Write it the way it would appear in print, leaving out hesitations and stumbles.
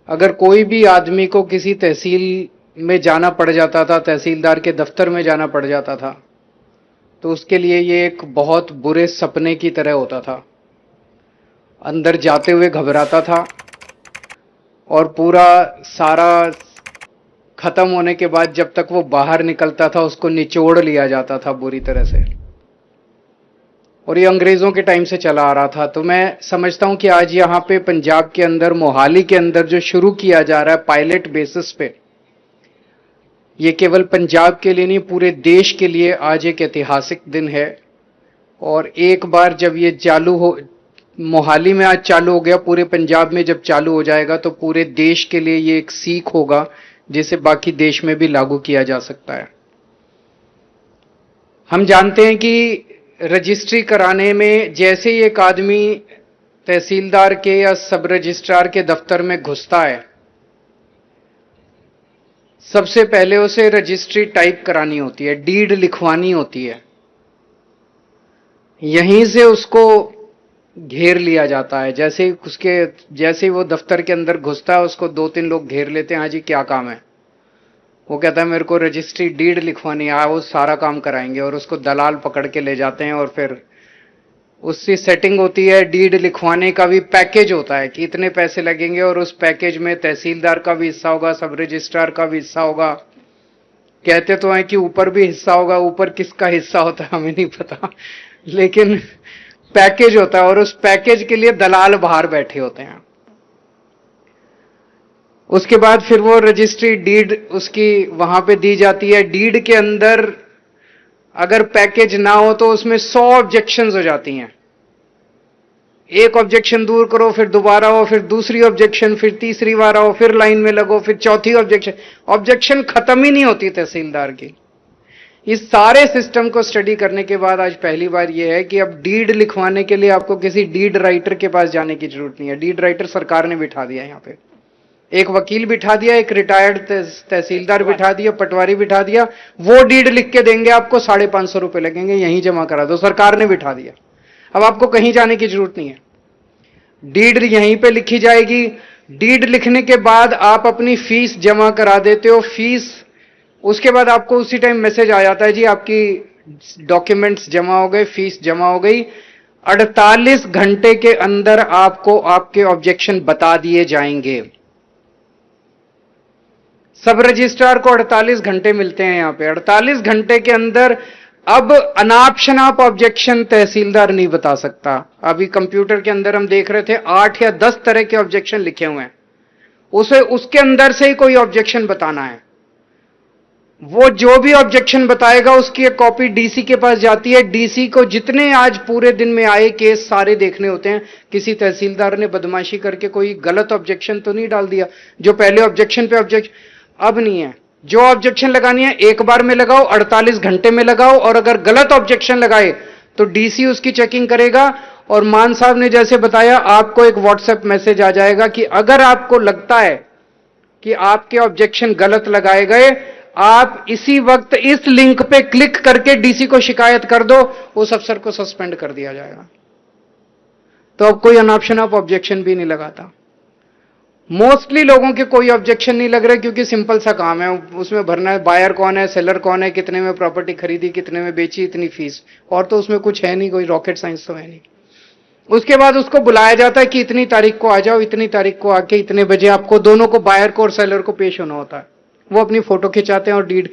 अगर कोई भी आदमी को किसी तहसील में जाना पड़ जाता था, तहसीलदार के दफ्तर में जाना पड़ जाता था, तो उसके लिए ये एक बहुत बुरे सपने की तरह होता था। अंदर जाते हुए घबराता था और पूरा सारा खत्म होने के बाद जब तक वो बाहर निकलता था उसको निचोड़ लिया जाता था बुरी तरह से। और ये अंग्रेजों के टाइम से चला आ रहा था। तो मैं समझता हूं कि आज यहां पे पंजाब के अंदर, मोहाली के अंदर जो शुरू किया जा रहा है पायलट बेसिस पे, ये केवल पंजाब के लिए नहीं, पूरे देश के लिए आज एक ऐतिहासिक दिन है। और एक बार जब ये चालू हो, मोहाली में आज चालू हो गया, पूरे पंजाब में जब चालू हो जाएगा तो पूरे देश के लिए ये एक सीख होगा जिसे बाकी देश में भी लागू किया जा सकता है। हम जानते हैं कि रजिस्ट्री कराने में जैसे ही एक आदमी तहसीलदार के या सब रजिस्ट्रार के दफ्तर में घुसता है, सबसे पहले उसे रजिस्ट्री टाइप करानी होती है, डीड लिखवानी होती है। यहीं से उसको घेर लिया जाता है। जैसे ही वो दफ्तर के अंदर घुसता है उसको 2-3 लोग घेर लेते हैं। हाँ जी, क्या काम है? वो कहता है मेरे को रजिस्ट्री डीड लिखवानी है, वो सारा काम कराएंगे। और उसको दलाल पकड़ के ले जाते हैं और फिर उसकी सेटिंग होती है। डीड लिखवाने का भी पैकेज होता है कि इतने पैसे लगेंगे, और उस पैकेज में तहसीलदार का भी हिस्सा होगा, सब रजिस्ट्रार का भी हिस्सा होगा। कहते तो हैं कि ऊपर भी हिस्सा होगा, ऊपर किसका हिस्सा होता है हमें नहीं पता, लेकिन पैकेज होता है और उस पैकेज के लिए दलाल बाहर बैठे होते हैं। उसके बाद फिर वो रजिस्ट्री डीड उसकी वहां पे दी जाती है। डीड के अंदर अगर पैकेज ना हो तो उसमें 100 ऑब्जेक्शंस हो जाती हैं। एक ऑब्जेक्शन दूर करो, फिर दोबारा हो, फिर दूसरी ऑब्जेक्शन, फिर तीसरी बार आओ, फिर लाइन में लगो, फिर चौथी ऑब्जेक्शन। ऑब्जेक्शन खत्म ही नहीं होती तहसीलदार की। इस सारे सिस्टम को स्टडी करने के बाद आज पहली बार यह है कि अब डीड लिखवाने के लिए आपको किसी डीड राइटर के पास जाने की जरूरत नहीं है। डीड राइटर सरकार ने बिठा दिया। यहां पे एक वकील बिठा दिया, एक रिटायर्ड तहसीलदार बिठा दिया, पटवारी बिठा दिया। वो डीड लिख के देंगे आपको, 550 रुपए लगेंगे, यहीं जमा करा दो। सरकार ने बिठा दिया। अब आपको कहीं जाने की जरूरत नहीं है, डीड यहीं पे लिखी जाएगी। डीड लिखने के बाद आप अपनी फीस जमा करा देते हो। फीस, उसके बाद आपको उसी टाइम मैसेज आ जाता है जी आपकी डॉक्यूमेंट्स जमा हो गए, फीस जमा हो गई। 48 घंटे के अंदर आपको आपके ऑब्जेक्शन बता दिए जाएंगे। सब रजिस्ट्रार को 48 घंटे मिलते हैं यहां पे। 48 घंटे के अंदर अब अनाप शनाप ऑब्जेक्शन तहसीलदार नहीं बता सकता। अभी कंप्यूटर के अंदर हम देख रहे थे 8 या 10 तरह के ऑब्जेक्शन लिखे हुए हैं। उसे उसके अंदर से ही कोई ऑब्जेक्शन बताना है। वो जो भी ऑब्जेक्शन बताएगा उसकी एक कॉपी डीसी के पास जाती है। डीसी को जितने आज पूरे दिन में आए केस सारे देखने होते हैं। किसी तहसीलदार ने बदमाशी करके कोई गलत ऑब्जेक्शन तो नहीं डाल दिया। जो पहले ऑब्जेक्शन पे ऑब्जेक्शन, अब नहीं है। जो ऑब्जेक्शन लगानी है एक बार में लगाओ, 48 घंटे में लगाओ। और अगर गलत ऑब्जेक्शन लगाए तो डीसी उसकी चेकिंग करेगा। और मान साहब ने जैसे बताया, आपको एक व्हाट्सएप मैसेज आ जाएगा कि अगर आपको लगता है कि आपके ऑब्जेक्शन गलत लगाए गए, आप इसी वक्त इस लिंक पे क्लिक करके डीसी को शिकायत कर दो, उस अफसर को सस्पेंड कर दिया जाएगा। तो अब कोई अनाप शनाप ऑब्जेक्शन भी नहीं लगाता। मोस्टली लोगों के कोई ऑब्जेक्शन नहीं लग रहे क्योंकि सिंपल सा काम है। उसमें भरना है बायर कौन है, सेलर कौन है, कितने में प्रॉपर्टी खरीदी, कितने में बेची, इतनी फीस। और तो उसमें कुछ है नहीं, कोई रॉकेट साइंस तो है नहीं। उसके बाद उसको बुलाया जाता है कि इतनी तारीख को आ जाओ, इतनी तारीख को आके इतने बजे आपको दोनों को, बायर को और सेलर को पेश होना होता है। वो अपनी फोटो खिंचाते हैं और डीड